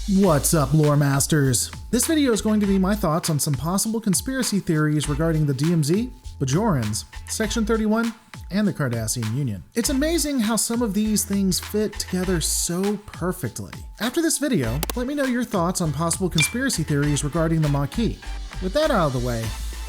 What's up, lore masters? This video is going to be my thoughts on some possible conspiracy theories regarding the DMZ, Bajorans, Section 31, and the Cardassian Union. It's amazing how some of these things fit together so perfectly. After this video, let me know your thoughts on possible conspiracy theories regarding the Maquis. With that out of the way,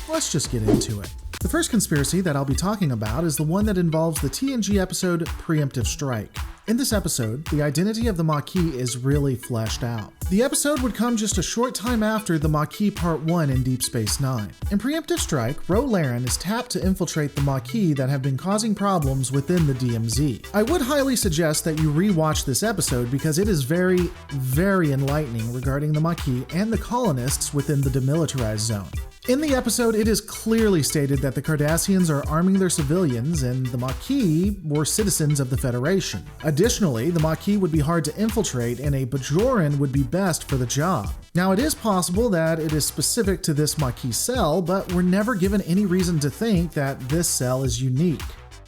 let's just get into it. The first conspiracy that I'll be talking about is the one that involves the TNG episode Preemptive Strike. In this episode, the identity of the Maquis is really fleshed out. The episode would come just a short time after the Maquis Part 1 in Deep Space Nine. In Preemptive Strike, Ro Laren is tapped to infiltrate the Maquis that have been causing problems within the DMZ. I would highly suggest that you rewatch this episode because it is very, very enlightening regarding the Maquis and the colonists within the demilitarized zone. In the episode, it is clearly stated that the Cardassians are arming their civilians and the Maquis were citizens of the Federation. Additionally, the Maquis would be hard to infiltrate and a Bajoran would be best for the job. Now, it is possible that it is specific to this Maquis cell, but we're never given any reason to think that this cell is unique.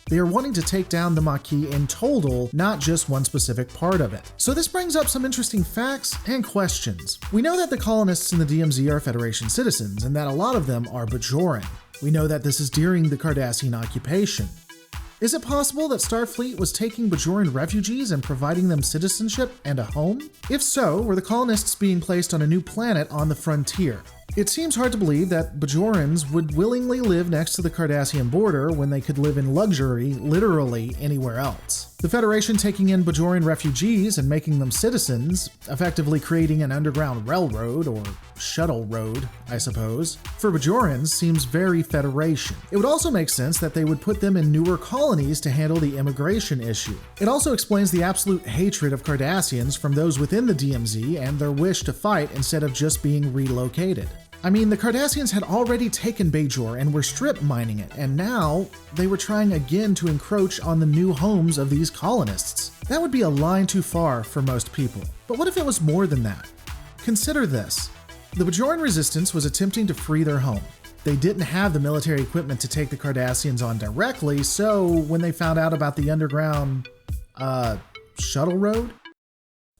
They are wanting to take down the Maquis in total, not just one specific part of it. So this brings up some interesting facts and questions. We know that the colonists in the DMZ are Federation citizens, and that a lot of them are Bajoran. We know that this is during the Cardassian occupation. Is it possible that Starfleet was taking Bajoran refugees and providing them citizenship and a home? If so, were the colonists being placed on a new planet on the frontier? It seems hard to believe that Bajorans would willingly live next to the Cardassian border when they could live in luxury literally anywhere else. The Federation taking in Bajoran refugees and making them citizens, effectively creating an underground railroad, or shuttle road, I suppose, for Bajorans seems very Federation. It would also make sense that they would put them in newer colonies to handle the immigration issue. It also explains the absolute hatred of Cardassians from those within the DMZ and their wish to fight instead of just being relocated. I mean, the Cardassians had already taken Bajor and were strip mining it, and now they were trying again to encroach on the new homes of these colonists. That would be a line too far for most people. But what if it was more than that? Consider this. The Bajoran Resistance was attempting to free their home. They didn't have the military equipment to take the Cardassians on directly, so when they found out about the underground, shuttle road?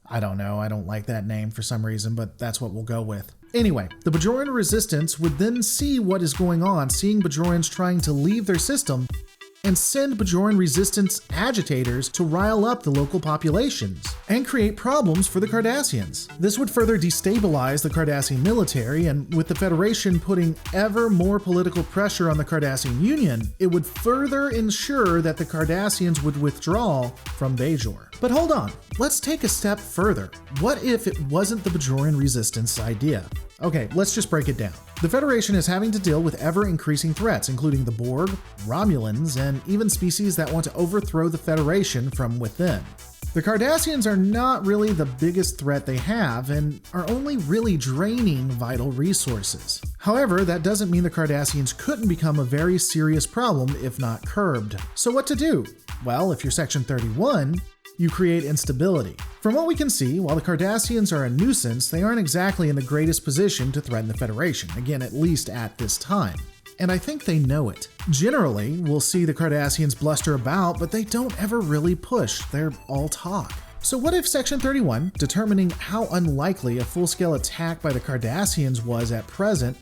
I don't know, I don't like that name for some reason, but that's what we'll go with. Anyway, the Bajoran Resistance would then see what is going on, seeing Bajorans trying to leave their system, and send Bajoran Resistance agitators to rile up the local populations and create problems for the Cardassians. This would further destabilize the Cardassian military, and with the Federation putting ever more political pressure on the Cardassian Union, it would further ensure that the Cardassians would withdraw from Bajor. But hold on, let's take a step further. What if it wasn't the Bajoran Resistance idea? Okay, let's just break it down. The Federation is having to deal with ever-increasing threats, including the Borg, Romulans, and even species that want to overthrow the Federation from within. The Cardassians are not really the biggest threat they have and are only really draining vital resources. However, that doesn't mean the Cardassians couldn't become a very serious problem if not curbed. So what to do? Well, if you're Section 31, you create instability. From what we can see, while the Cardassians are a nuisance, they aren't exactly in the greatest position to threaten the Federation, again, at least at this time. And I think they know it. Generally, we'll see the Cardassians bluster about, but they don't ever really push, they're all talk. So what if Section 31, determining how unlikely a full-scale attack by the Cardassians was at present,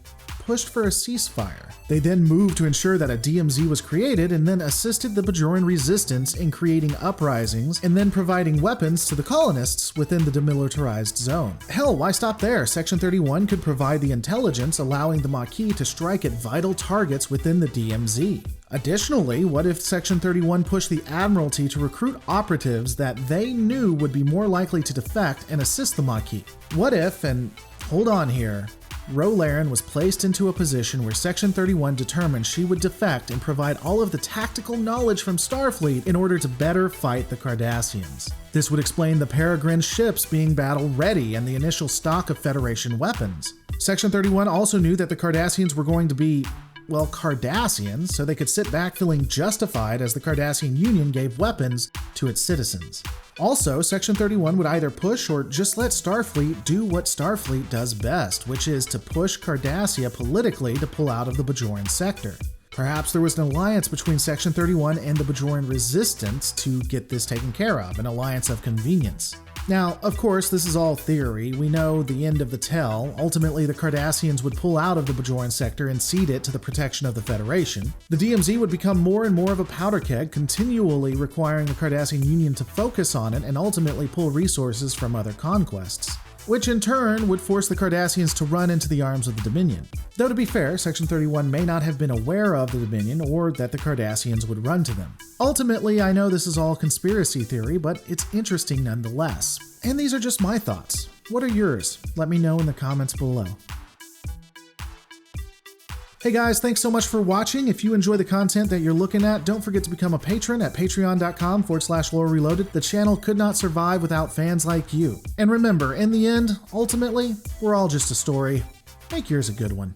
pushed for a ceasefire? They then moved to ensure that a DMZ was created and then assisted the Bajoran Resistance in creating uprisings and then providing weapons to the colonists within the demilitarized zone. Hell, why stop there? Section 31 could provide the intelligence allowing the Maquis to strike at vital targets within the DMZ. Additionally, what if Section 31 pushed the Admiralty to recruit operatives that they knew would be more likely to defect and assist the Maquis? What if, and hold on here, Ro Laren was placed into a position where Section 31 determined she would defect and provide all of the tactical knowledge from Starfleet in order to better fight the Cardassians. This would explain the Peregrine ships being battle-ready and the initial stock of Federation weapons. Section 31 also knew that the Cardassians were going to be, well, Cardassians, so they could sit back feeling justified as the Cardassian Union gave weapons to its citizens. Also, Section 31 would either push or just let Starfleet do what Starfleet does best, which is to push Cardassia politically to pull out of the Bajoran sector. Perhaps there was an alliance between Section 31 and the Bajoran Resistance to get this taken care of, an alliance of convenience. Now, of course, this is all theory. We know the end of the tell. Ultimately, the Cardassians would pull out of the Bajoran sector and cede it to the protection of the Federation. The DMZ would become more and more of a powder keg, continually requiring the Cardassian Union to focus on it and ultimately pull resources from other conquests, which in turn would force the Cardassians to run into the arms of the Dominion. Though to be fair, Section 31 may not have been aware of the Dominion or that the Cardassians would run to them. Ultimately, I know this is all conspiracy theory, but it's interesting nonetheless. And these are just my thoughts. What are yours? Let me know in the comments below. Hey guys, thanks so much for watching. If you enjoy the content that you're looking at, don't forget to become a patron at patreon.com/Lore Reloaded. The channel could not survive without fans like you. And remember, in the end, ultimately, we're all just a story. Make yours a good one.